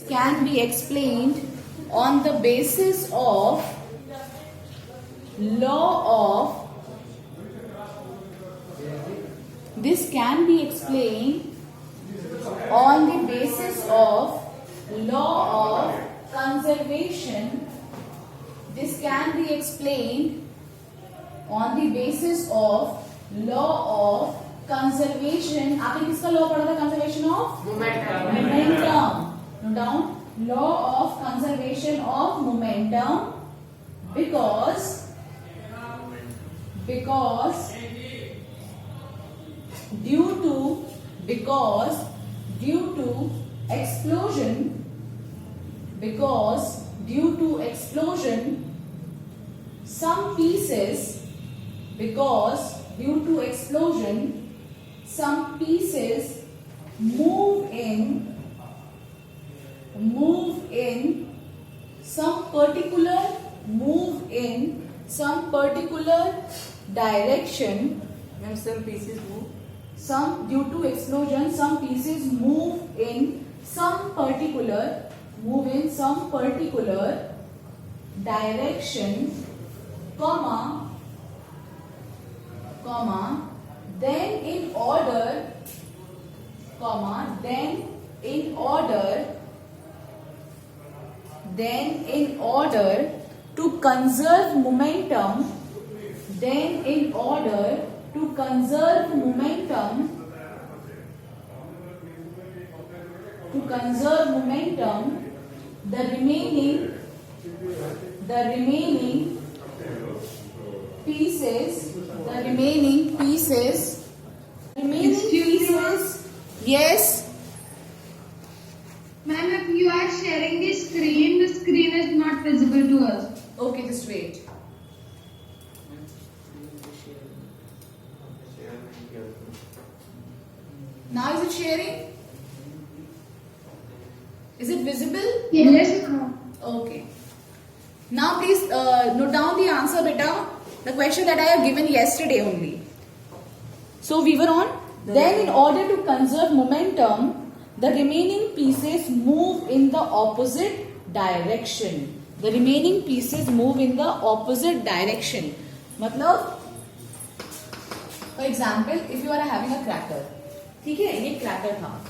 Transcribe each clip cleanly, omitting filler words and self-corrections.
can be explained on the basis of law of this can be explained on the basis of law of conservation. This can be explained on the basis of law of conservation. आपने किसका law पढ़ा था? Conservation of momentum. Note down law of conservation of momentum because due to explosion some pieces move in some particular direction. When some pieces move, Due to explosion some pieces move in some particular direction, then in order to conserve momentum, the remaining pieces. Yes. Ma'am, if you are sharing the screen is not visible to us. Okay, just wait. Now is it sharing? Is it visible? Yes. Okay. Now please note down the answer, beta. The question that I have given yesterday only. So we were on. Then in order to conserve momentum, the remaining pieces move in the opposite direction. मतलब for example, if you are having a cracker, ठीक है, ये cracker था,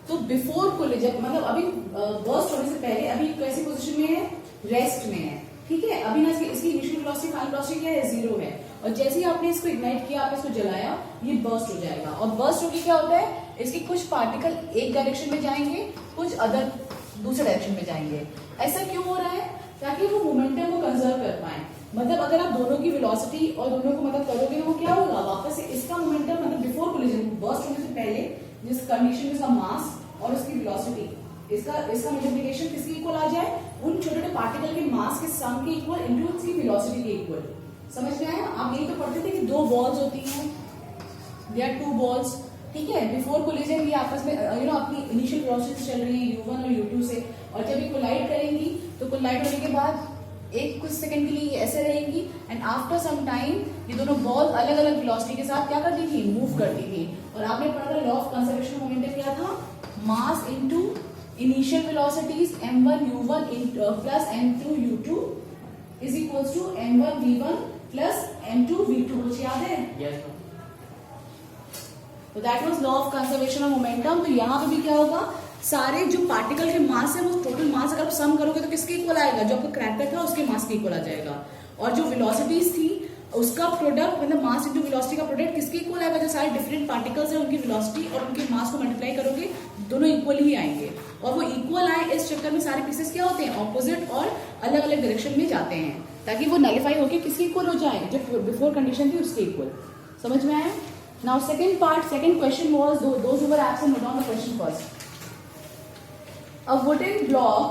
तो before collision मतलब अभी burst होने से पहले अभी कैसी पोजीशन में है? रेस्ट में है. ठीक है, अभी ना इसकी इनिशियल वेलोसिटी फाइनल वेलोसिटी क्या है? 0 है. और जैसे ही आपने इसको इग्नाइट किया, आपने इसको जलाया, ये बर्स्ट हो जाएगा. और बर्स्ट होके क्या होता है? इसके कुछ पार्टिकल एक डायरेक्शन में जाएंगे, कुछ अदर दूसरे डायरेक्शन में जाएंगे. ऐसा क्यों हो रहा है? ताकि वो मोमेंटम को कंजर्व कर पाए. मतलब अगर आप दोनों की वेलोसिटी और दोनों को मतलब करोगे, वो क्या होगा? वापस से इसका मोमेंटम मतलब बिफोर कोलिजन बर्स्ट होने से पहले जिस कंडीशन में इसका मास और उसकी वेलोसिटी, इसका मल्टीप्लिकेशन किसके इक्वल आ जाए? उन छोटे छोटे पार्टिकल के मास के सम के इक्वल इनटू उसकी वेलोसिटी के इक्वल. समझ में आया? आप यही तो पढ़ते थे कि दो बॉल्स होती हैं, दे आर टू बॉल्स. ठीक है, बिफोर कोलिजन ये आपस में अपनी इनिशियल वेलोसिटी चल रही है u1 और u2 से, और जब ये कोलाइड करेंगी तो कोलाइड होने के बाद एक कुछ सेकंड के लिए ऐसे रहेंगी, एंड आफ्टर सम टाइम ये दोनों बॉल अलग अलग वेलोसिटी के साथ क्या करती थी? मूव करती थी. और आपने पढ़ा था लॉ ऑफ कंजर्वेशन मोमेंटम क्या था? Mass into initial velocities m1 u1 plus m2 u2 is equals to m1 v1 plus m2 v2. कुछ याद है? yes. तो that was law of conservation of momentum. तो यहाँ पे भी क्या होगा? सारे जो पार्टिकल के मास है वो टोटल मास अगर आप सम करोगे तो किसके इक्वल आएगा? जो आपका क्रैकर था उसके मास के इक्वल आ जाएगा. और जो वेलोसिटीज थी उसका प्रोडक्ट मतलब मास इनटू वेलोसिटी का प्रोडक्ट किसके इक्वल आएगा? जो सारे डिफरेंट पार्टिकल्स हैं उनकी वेलोसिटी और उनके मास को मल्टीप्लाई करोगे, दोनों इक्वल ही आएंगे. और वो इक्वल आए इस चक्कर में सारे पीसेस क्या होते हैं? ऑपोजिट और अलग अलग डायरेक्शन में जाते हैं, ताकि वो नलिफाई होकर किसके इक्वल हो जाए? जो बिफोर कंडीशन थी उसके इक्वल. समझ में आया? Now second question was those who were absent note down the question first. A wooden block.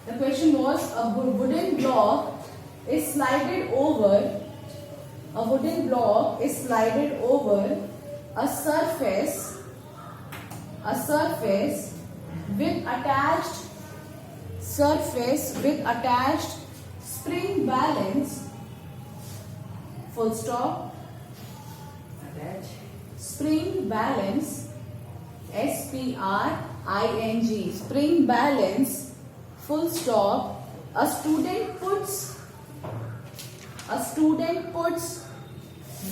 The question was a wooden block is slided over. A wooden block is slided over a surface with attached spring balance. Full stop. Attach. Spring balance. SPR ing, spring balance, full stop. A student puts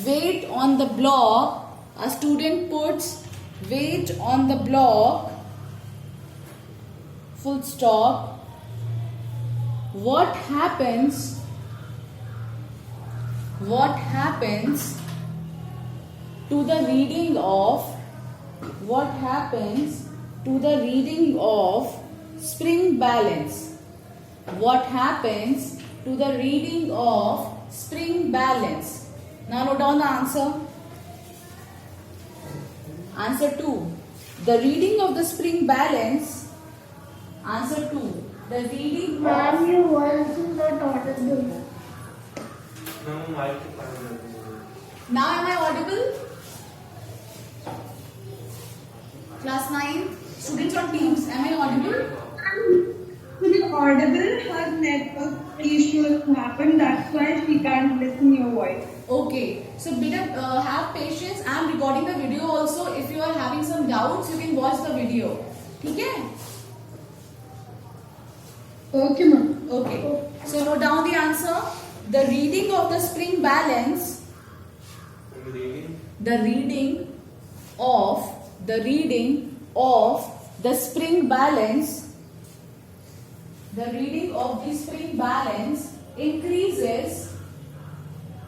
weight on the block. A student puts weight on the block, full stop. What happens to the reading of spring balance? What happens to the reading of spring balance? Now note down the answer. Answer 2. The reading of the spring balance. Answer 2. The reading Ma'am, of... your voice is not audible. Now am I audible? Class 9, students on Teams, am I audible? To be audible, her network issues happen. That's why she can't listen your voice. Okay, so beta, have patience. I am recording the video also. If you are having some doubts, you can watch the video. ठीक है? Okay, ma'am. Okay. So note down the answer. The reading of the spring balance. The reading of the spring balance. The reading of the spring balance increases.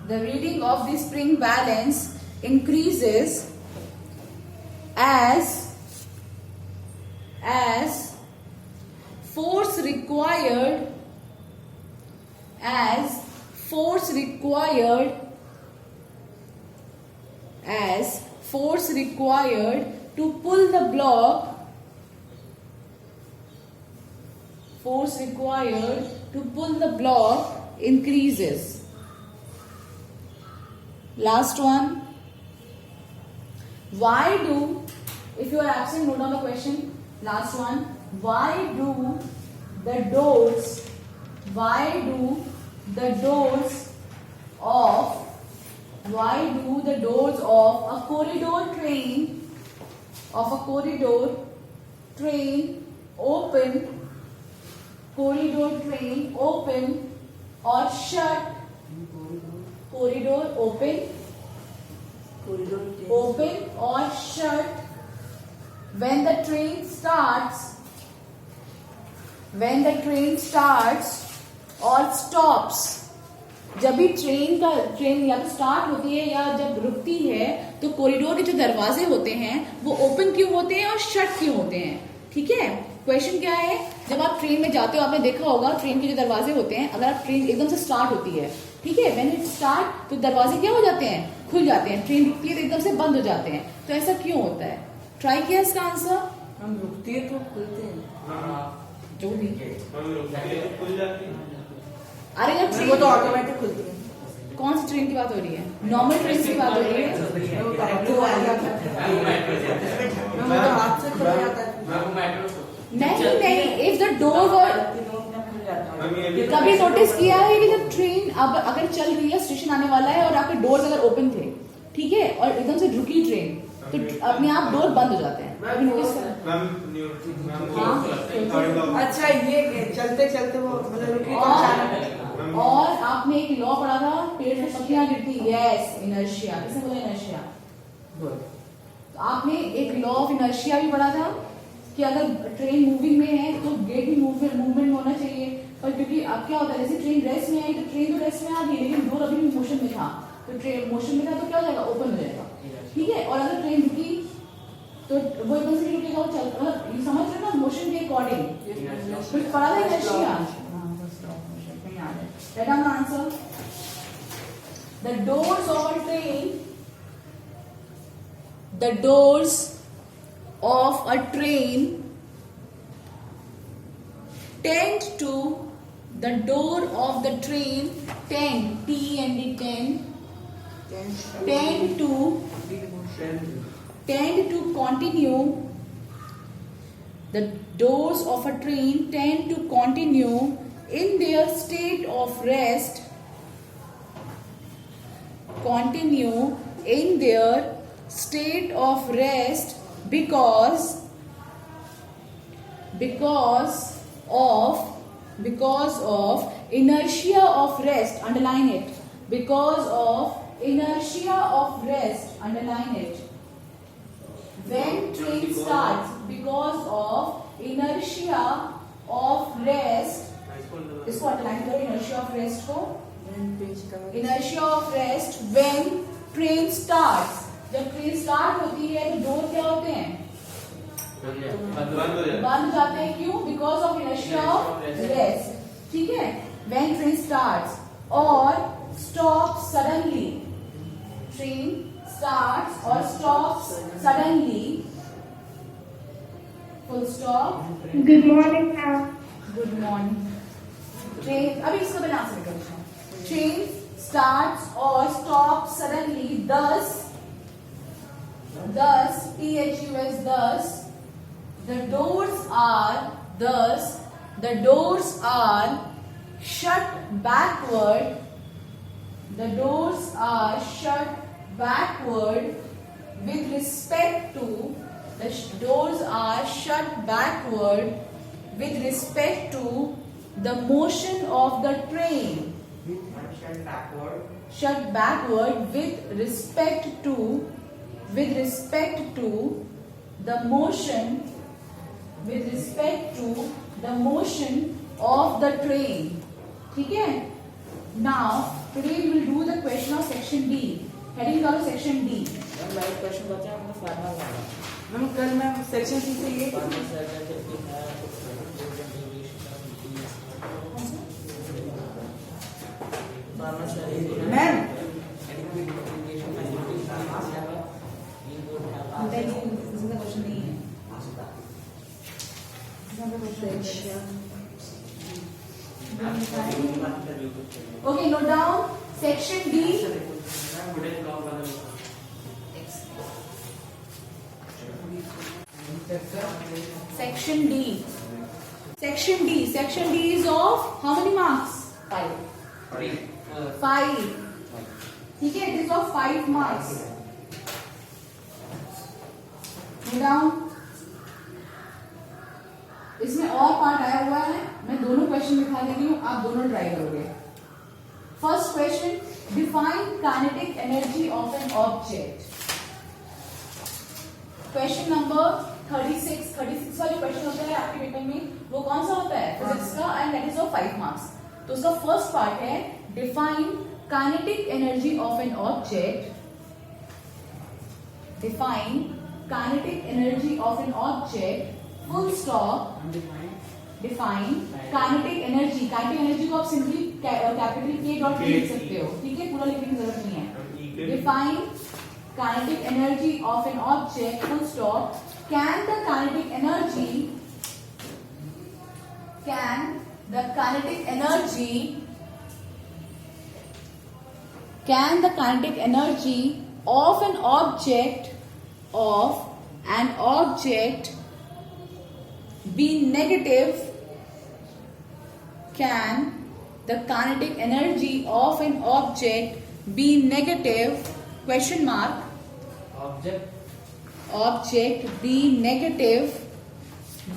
The reading of the spring balance increases as force required to pull the block. Force required to pull the block increases. Last one. Why do, if you are absent, note down the question. Last one. Why do the doors of a corridor train open or shut? Corridor open or shut when the train starts or stops? जब भी train या तो start होती है या जब रुकती है तो कॉरिडोर के जो दरवाजे होते हैं वो ओपन क्यों होते हैं और शट क्यों होते हैं? ठीक है, क्वेश्चन क्या है? जब आप ट्रेन में जाते हो आपने देखा होगा ट्रेन के जो दरवाजे होते हैं, अगर आप ट्रेन एकदम से स्टार्ट होती है, ठीक है, व्हेन इट स्टार्ट तो दरवाजे क्या हो जाते हैं? खुल जाते हैं. ट्रेन रुकती है तो एकदम से बंद हो जाते हैं. तो ऐसा क्यों होता है? ट्राई किया इसका आंसर? हम रुकती है तो खुलते हैं. जो भी खुल जाती है. अरे यार वो तो ऑटोमेटिक खुलती है. कौन सी ट्रेन की बात हो रही है? नॉर्मल ट्रेन की बात हो रही है. वो तो हाथ से खुल जाता है. नहीं, इफ द डोर वर, कभी नोटिस किया है कि जब ट्रेन अब अगर चल रही है, स्टेशन आने वाला है और आपके डोर्स अगर ओपन थे, ठीक है, और एकदम से रुकी ट्रेन तो अपने आप डोर बंद हो जाते हैं. कभी नोटिस करा? अच्छा, ये चलते चलते वो मतलब रुकी तो अचानक. और आपने एक लॉ पढ़ा था, पेड़ में पत्तियां गिरती. Yes, inertia. किसे बोला इनर्शिया? तो आपने एक लॉ ऑफ इनर्शिया भी पढ़ा था कि अगर ट्रेन मूविंग में है तो गेट भी मूवमेंट होना चाहिए. पर क्योंकि अब क्या होता है, जैसे ट्रेन रेस्ट में आई तो ट्रेन तो रेस्ट में आ गई लेकिन डोर अभी भी मोशन में था, तो ट्रेन मोशन में था तो क्या हो जाएगा? ओपन हो जाएगा. ठीक है, और अगर ट्रेन रुकी तो वो एकदम से रुकेगा, वो चल, मतलब समझ रहे हो ना, मोशन के अकॉर्डिंग. कुछ पढ़ा था inertia? Write down the answer. The doors of a train tend to, the door of the train tend, T-E-N-D, tend to continue. The doors of a train tend to continue in their state of rest, because because of inertia of rest, underline it, because of inertia of rest, underline it. When train starts, because of inertia of rest, इसको underline करो, inertia of rest को, inertia of rest when train starts. जब train start होती है तो door क्या होते हैं? बंद जाते हैं. क्यों? Because of inertia of rest. ठीक है. व्हेन ट्रेन स्टार्ट्स और स्टॉप सडनली, ट्रेन स्टार्ट्स और stop suddenly, full stop. Good morning, ma'am. Good morning. Train, अभी इसको बना सकते हैं. ट्रेन स्टार्ट्स और stop suddenly, thus THUS, thus the doors are shut backward. The doors are shut backward with respect to the doors are shut backward with respect to the motion of the train. Shut backward with respect to the motion of the train. ठीक है. Now today we will do the question of section D. Heading करो section D. Live question बचा हमको formal वाला. Ma'am कल ma'am section C से ये ma'am इसका क्वेश्चन नहीं है. Okay, note down section D. Section D. Section D is of how many marks? 5. ठीक है. It is of 5 marks. Note down. इसमें और पार्ट आया हुआ है. मैं दोनों क्वेश्चन दिखा देती हूँ, आप दोनों ट्राई करोगे. First question, define kinetic energy of an object. Question number 36 वाले क्वेश्चन होता है आपके पेपर में, वो कौन सा होता है? फिजिक्स का, and that is of 5 marks. तो उसका फर्स्ट पार्ट है define kinetic energy of an object. Define kinetic energy of an object, full stop. Define kinetic energy. Kinetic energy को आप सिंपली कैपिटल K डॉट लिख सकते हो. ठीक है. पूरा लिखने की जरूरत नहीं है. Define kinetic energy of an object, full stop. Can the kinetic energy of an object be negative? Can the kinetic energy of an object be negative? Question mark. Object be negative,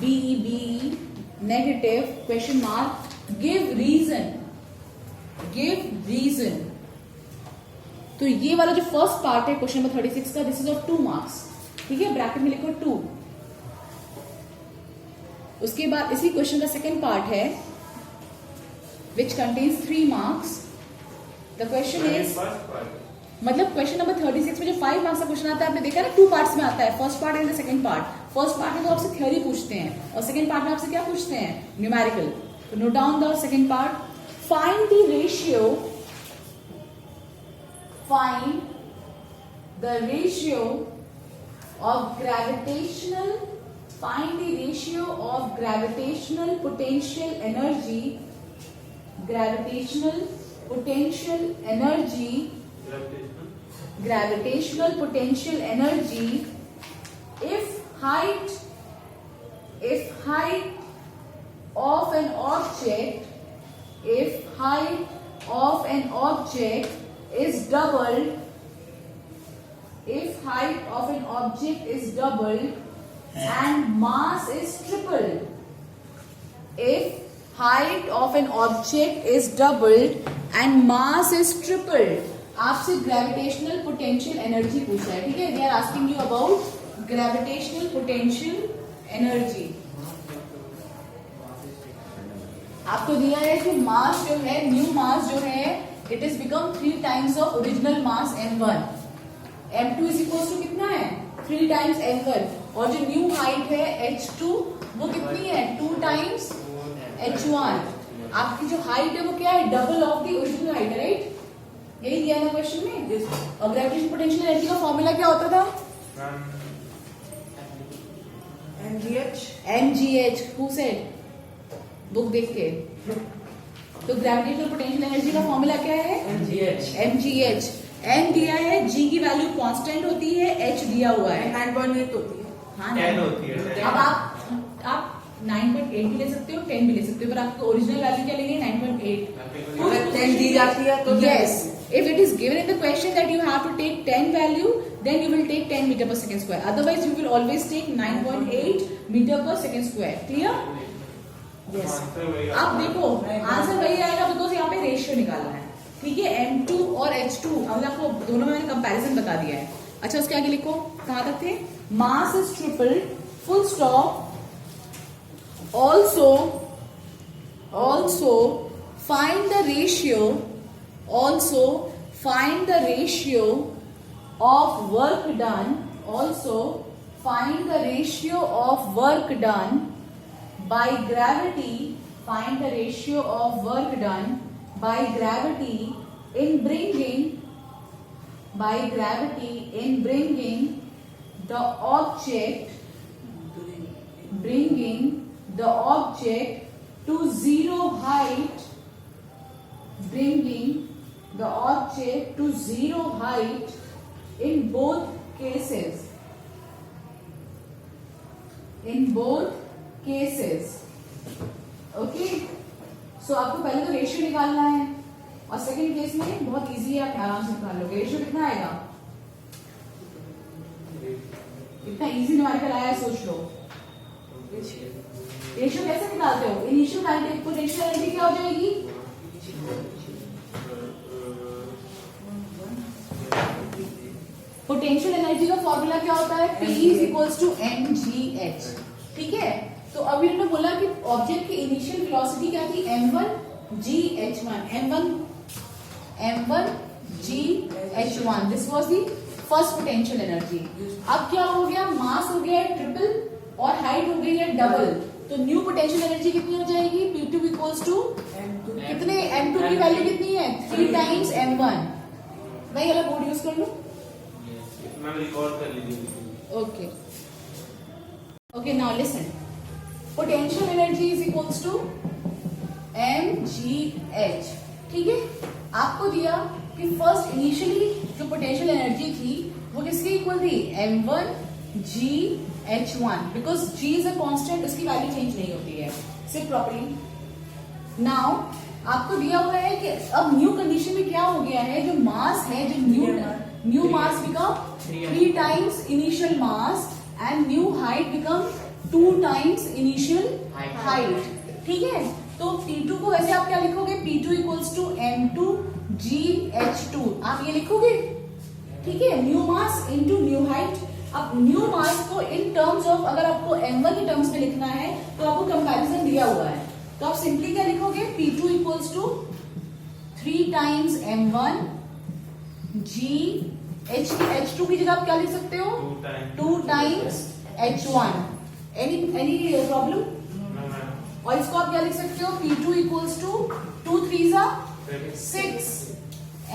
BE negative, question mark. Give reason. तो ये वाला जो first part है question number 36 का, this is of 2 marks. ठीक है. Bracket में लिखो 2. उसके बाद इसी क्वेश्चन का सेकेंड पार्ट है which contains 3 marks. The question is, मतलब क्वेश्चन नंबर 36 में जो 5 मार्क्स का क्वेश्चन आता है, आपने देखा ना 2 पार्ट्स में आता है. First part and the second part. First part में तो आपसे थ्योरी पूछते हैं और सेकंड पार्ट में आपसे क्या पूछते हैं? न्यूमेरिकल. तो note down the second part. Find the ratio of gravitational potential energy if height of an object is doubled, and mass is tripled. height of an object is doubled and mass is tripled. आपसे gravitational potential energy पूछा है, ठीक है? They are asking you about gravitational potential energy. आपको दिया है कि मास जो है, न्यू मास जो है, it is become 3 times of original mass m1. m2 is equal to कितना है? 3 टाइम्स m1. और जो न्यू हाइट है h2 वो कितनी है? 2 टाइम्स h1. आपकी जो हाइट है वो क्या है? Double of the original height है, राइट? यही दिया ना क्वेश्चन में. और ग्रेविटेशनल पोटेंशियल एनर्जी का फॉर्मूला क्या होता था? mgh. Who said? बुक देख के. तो ग्रेविटेशनल पोटेंशियल एनर्जी का फॉर्मूला क्या है? mgh. m दिया है, g की वैल्यू कांस्टेंट होती है, h दिया हुआ है. 9.8 होती है. हाँ, 10 होती है. अब आप 9.8 भी ले सकते हो, 10 भी ले सकते हो, पर आपको ओरिजिनल वैल्यू क्या लेंगे? 9.8. अगर 10 दी जाती है तो Yes. If it is given in the question that you have to take 10 value, then you will take 10 meter per second square. Otherwise, you will always take 9.8 meter per second square. Clear? Yes. अब देखो, answer वही आएगा because यहाँ पे ratio निकालना है. ठीक है? M2 और H2, अब आपको दोनों में मैंने कंपैरिजन बता दिया है. अच्छा, उसके आगे लिखो. कहाँ तक थे? Mass is tripled, full stop. Also find the ratio. Also find the ratio of work done. Also find the ratio of work done by gravity. Find the ratio of work done by gravity in bringing the object to zero height. Bringing the object to zero height in both cases. Okay? So आपको पहले तो ratio निकालना है और second case में बहुत easy है, आप आराम से निकाल लोगे. रेशियो कितना आएगा? इतना इजी न्यूमेरिकल आया है, सोच लो. रेशियो कैसे निकालते हो? इनिशियल पोटेंशियल एनर्जी क्या हो जाएगी? पोटेंशियल एनर्जी का फॉर्मूला क्या होता है? P is equals to mgh. ठीक है? तो अभी इन्होंने बोला कि ऑब्जेक्ट की इनिशियल वेलोसिटी क्या थी? m1 gh1. m1 gh1. This was the first potential energy. अब क्या हो गया? मास हो गया है ट्रिपल और हाइट हो गई है डबल. तो न्यू पोटेंशियल एनर्जी कितनी हो जाएगी? P2 इक्वल्स टू कितने? m2 की वैल्यू कितनी है? 3 टाइम्स m1. मैं ये बोर्ड यूज कर लूं? मैम रिकॉर्ड कर लीजिए. Okay. Okay, now listen. Potential energy is equals to mgh. ठीक है? आपको दिया कि फर्स्ट इनिशियली जो पोटेंशियल एनर्जी थी वो किसके इक्वल थी? m1 gh1. Because g is a constant, उसकी वैल्यू चेंज नहीं होती है. सिर्फ प्रॉपर्ली. नाउ आपको दिया हुआ है कि अब न्यू कंडीशन में क्या हो गया है? जो मास है, जो new mass become 3 times initial mass and new height become 2 times initial height. ठीक है? तो P2 को वैसे आप क्या लिखोगे? P2 equals to m2 gh2. आप ये लिखोगे. ठीक है? New mass into new height. अब न्यू मास को इन टर्म्स ऑफ, अगर आपको m1 के टर्म्स में लिखना है तो आपको कंपैरिजन दिया हुआ है, तो आप सिंपली क्या लिखोगे? P2 equals to 3 times m1 h2 की जगह आप क्या लिख सकते हो? 2 टाइम्स h1. Any problem? और इसको आप क्या लिख सकते हो? P2 equals to 2 3 6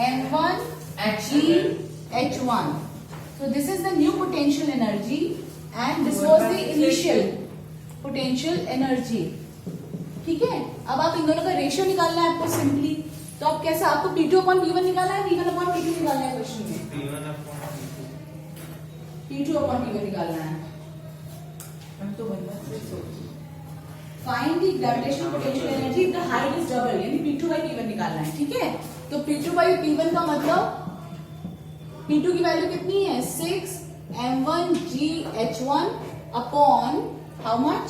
m1 gh1. So this is the new potential energy and this was the initial potential energy. ठीक है? अब आप इन दोनों का रेशियो निकालना है आपको सिंपली. तो आप कैसे? आपको P2 अपॉन P1 निकालना है, P1 अपॉन P2 निकालना है क्वेश्चन में. P2 अपॉन P1 निकालना है. Find the gravitational potential energy if the height is double, यानी P2 बाई P1 निकालना है. ठीक है? तो P2 बाई P1 का मतलब P2 की वैल्यू कितनी है? 6 m1 gh1 upon how much?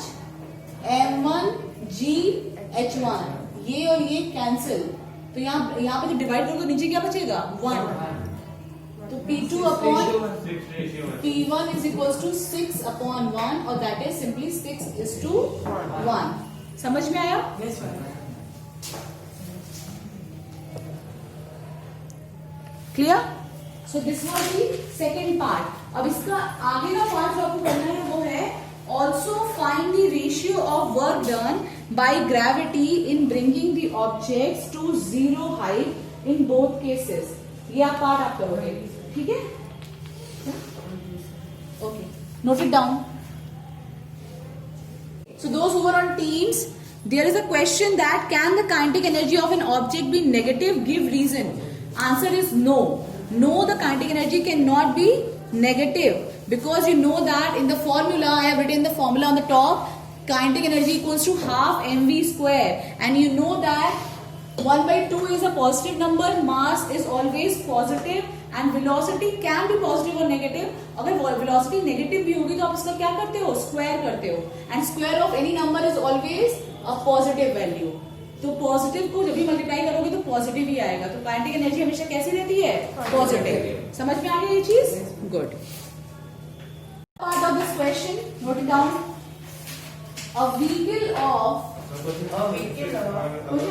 m1 GH1, ये और ये कैंसिल, तो यहाँ पे जब डिवाइड करोगे नीचे क्या बचेगा 1, तो P2 upon 6 ratio 1. P1 is equals to 6 upon 1 और that is simply 6:1. समझ में आया? Yes, ma'am. Clear? So this was the second part. अब इसका आगे का पार्ट जो आपको करना है वो है also find the ratio of work done by gravity in bringing the objects to zero height in both cases. ये आप पार्ट आप करोगे, ठीक है? Okay, note it down. So those who were on teams, there is a question that can the kinetic energy of an object be negative? Give reason. Answer is no. No, the kinetic energy cannot be negative because you know that in the formula, I have written the formula on the top. Kinetic energy equals to half mv square, and you know that 1/2 is a positive number. Mass is always positive. And velocity can be positive और negative. अगर velocity negative भी होगी तो आप इसका क्या करते हो, स्क्वायर करते हो. And square of any number is always a positive value. तो पॉजिटिव को जब भी मल्टीप्लाई करोगे तो पॉजिटिव ही आएगा. तो काइनेटिक एनर्जी हमेशा कैसी रहती है, पॉजिटिव. समझ में आ गया ये चीज? Good. Part of this question, note it down. A vehicle of question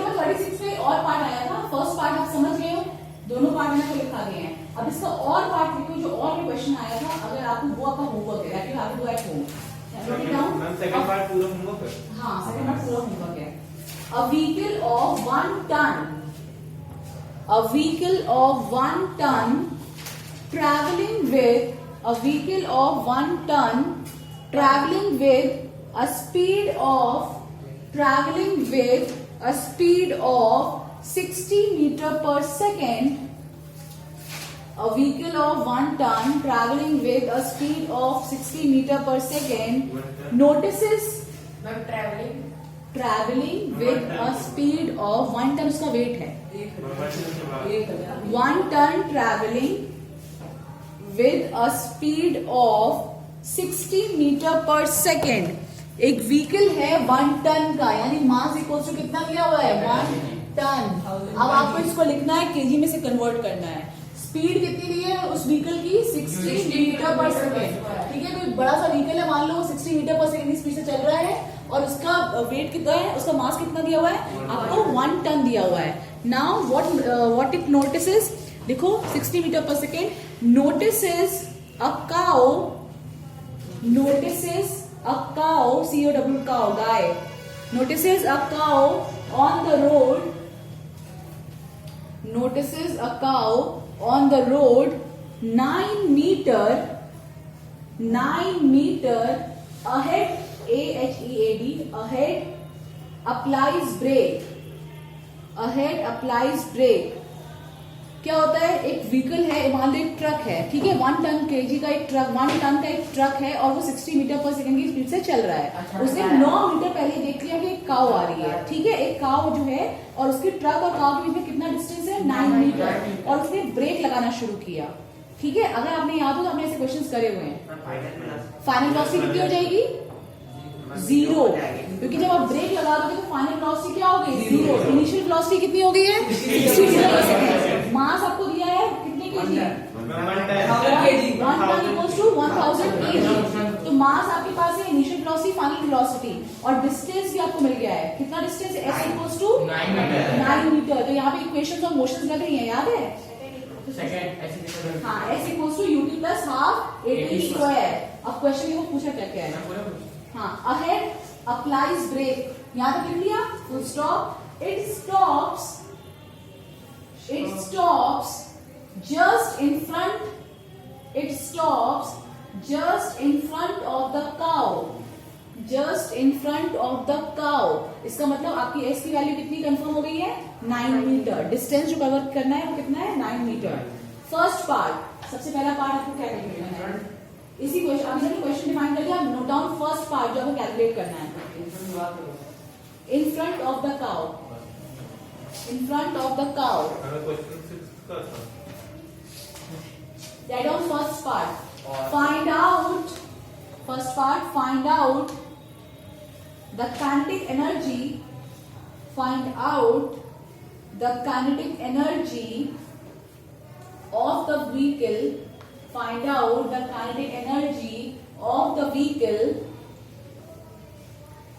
number 36 में और पार्ट आया था. फर्स्ट पार्ट आप समझ गए हो, दोनों पार्ट में आपको लिखा गया है. अब इसका और पार्ट लिखो जो और भी क्वेश्चन आया था. अगर आपको वो आपका होमवर्क है, that you have to do at home. Ma'am second part पूरा होमवर्क है. हाँ, सेकंड पार्ट पूरा होमवर्क है. A vehicle of 1 ton, a vehicle of 1 ton traveling with a vehicle of 1 ton traveling with a speed of 60 meter per second. A vehicle of 1 ton traveling with a speed of 60 meter per second notices traveling with a speed of 1 ton. उसका wait है 1 ton traveling with a speed of 60 meter per second. एक vehicle है 1 ton का, यानी mass equal to कितना दिया हुआ है, 1 टन. अब आपको इसको लिखना है, केजी में से कन्वर्ट करना है. स्पीड कितनी दी है उस व्हीकल की, 60 मीटर पर सेकेंड. ठीक है, कोई बड़ा सा व्हीकल है, मान लो 60 मीटर पर सेकेंड की स्पीड से चल रहा है और उसका वेट कितना है, उसका मास कितना दिया हुआ है, आपको 1 टन दिया हुआ है. नाउ व्हाट इट नोटिसेस, देखो 60 मीटर पर second. Notices a cow, COW cow, guy, notices a cow on the road, notices a cow on the road 9 meter ahead, AHEAD, ahead, applies brake. क्या होता है, एक vehicle है, मान लो एक truck है, ठीक है, 1 टन केजी का एक ट्रक, 1 टन का एक ट्रक है और वो 60 मीटर पर सेकंड की स्पीड से चल रहा है. उसने 9 मीटर पहले देख लिया कि एक काऊ आ रही है. ठीक है, एक काऊ जो है और उसके ट्रक और काऊ के बीच में कितना डिस्टेंस है, 9 मीटर, और उसने ब्रेक लगाना शुरू किया. ठीक है, अगर आपने याद हो तो आपने ऐसे क्वेश्चंस करे हुए हैं. फाइनल वेलोसिटी कितनी हो जाएगी, 0, क्योंकि जब आप ब्रेक लगा दोगे तो फाइनल वेलोसिटी क्या हो गई, 0. इनिशियल वेलोसिटी कितनी हो गई है, 60 मीटर पर सेकंड. मास आपको दिया है कितने kg, 1 ton equals to 1000 kg. तो मास आपके पास है, इनिशियल वेलोसिटी, फाइनल वेलोसिटी, और डिस्टेंस भी आपको मिल गया है. कितना डिस्टेंस है, s इक्वल्स टू 9 मीटर. तो यहाँ पे इक्वेशंस और मोशंस लग रही हैं, याद है? हाँ, s equals to ut plus half at square. अब क्वेश्चन में पूछा क्या क्या है. हाँ, अहेड अप्लाइज ब्रेक, यहां तक लिख लिया, full stop. It stops just in front, it stops just in front of the cow, just in front of the cow. इसका मतलब आपकी s की वैल्यू कितनी कंफर्म हो गई है, 9 मीटर. डिस्टेंस जो कवर करना है वो कितना है, 9 मीटर. फर्स्ट पार्ट, सबसे पहला पार्ट आपको क्या कैलकुलेट करना है, इसी क्वेश्चन, अभी मैंने क्वेश्चन डिफाइन कर लिया. नोट डाउन फर्स्ट पार्ट जो आपको कैलकुलेट करना है. In front of the cow, in front of the cow. Write down first part. Find out. First part. Find out the kinetic energy, find out the kinetic energy of the vehicle, find out the kinetic energy of the vehicle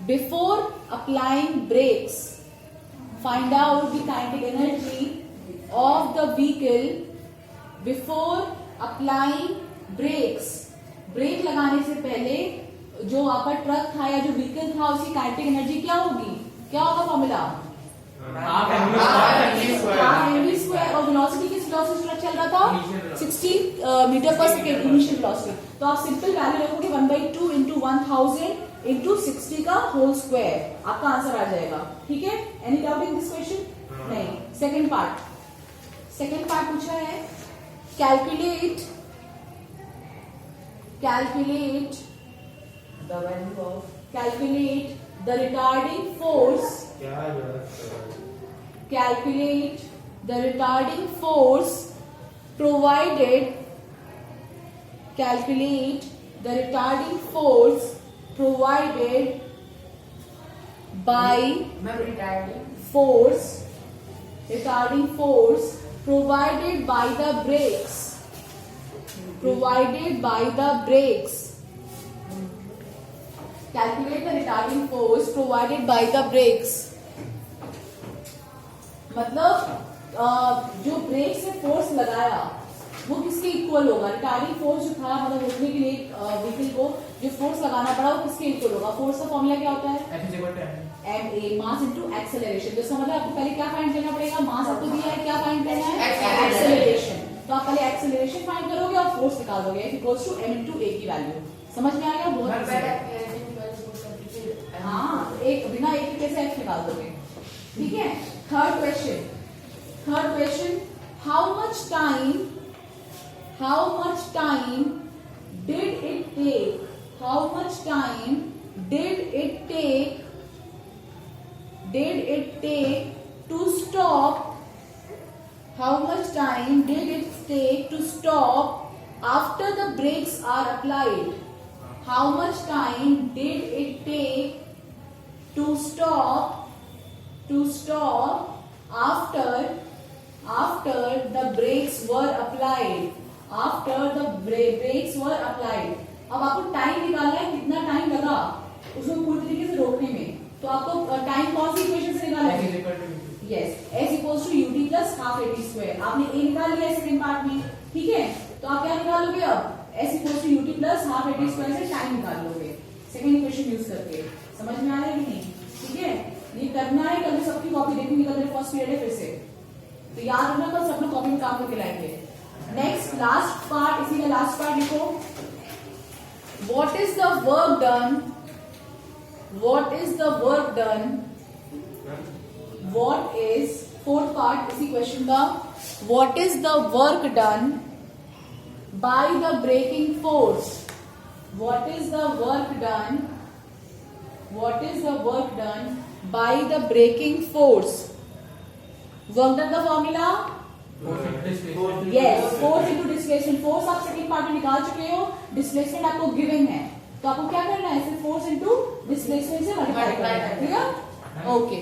before applying brakes. Find out the kinetic energy of the vehicle before applying brakes. Brake लगाने से पहले जो आपका truck था या जो vehicle था उसकी काइनेटिक एनर्जी क्या होगी? क्या होगा फॉर्मूला? Half mv square. और वेलोसिटी किस वेलोसिटी से चल रहा था? 60 मीटर पर सेकेंड इनिशियल वेलोसिटी। तो आप सिंपल वैल्यू रखोगे 1/2 इंटू 1000 इंटू 60 का होल स्क्वायर, आपका आंसर आ जाएगा। ठीक है, any doubt in this question? नहीं। सेकेंड पार्ट पूछा है, calculate The value of the retarding force, क्या है? calculate the retarding force provided by retarding force provided by the brakes. Calculate the retarding force provided by the brakes. मतलब जो break से force लगाया वो किसके इक्वल होगा? रिटार्डिंग फोर्स जो था, मतलब रोकने के लिए व्हीकल को जो फोर्स लगाना पड़ा वो किसके इक्वल होगा? फोर्स का फॉर्मूला क्या होता है? ma, mass into acceleration. तो इसका मतलब आपको पहले क्या फाइंड करना पड़ेगा? मास आपको दिया है, क्या फाइंड करना है? एक्सेलरेशन। तो आप पहले एक्सेलरेशन फाइंड करोगे और फोर्स निकाल दोगे equals to m into a की वैल्यू। समझ में आ गया? बहुत हाँ, एक बिना एक के कैसे x निकाल दोगे? ठीक है। Third question, how much time did it take to stop after the brakes are applied? How much time did it take to stop after the brakes were applied? अब आपको टाइम निकालना है, कितना टाइम लगा उसको पूरी तरीके से रोकने में। तो आपको टाइम कौन सी इक्वेशन से निकालना है? Yes, s equals to ut plus half at square. आपने a निकाल लिया सेकंड पार्ट में। ठीक है, तो आप क्या निकालोगे? अब s equals to ut plus half at square से टाइम निकाल लोगे सेकंड इक्वेशन यूज करके। समझ में आ रहा है कि नहीं? ठीक है, ये करना है। कल सबकी कॉपी देखूंगी, कल फर्स्ट पीरियड है फिर से, तो याद रखना कल सब लोग कॉपी में काम करके लाएंगे। नेक्स्ट लास्ट पार्ट, इसी का लास्ट पार्ट लिखो, what is the work done what is fourth part इसी क्वेश्चन का, what is the work done by the braking force? What is the work done by the braking force? Work done का formula yes, force into displacement. Force आप second part में निकाल चुके हो, displacement आपको given है, तो आपको क्या करना है? सिर्फ फोर्स इंटू डिस्प्लेसमेंट से मल्टीप्लाई करना है। क्लियर? ओके।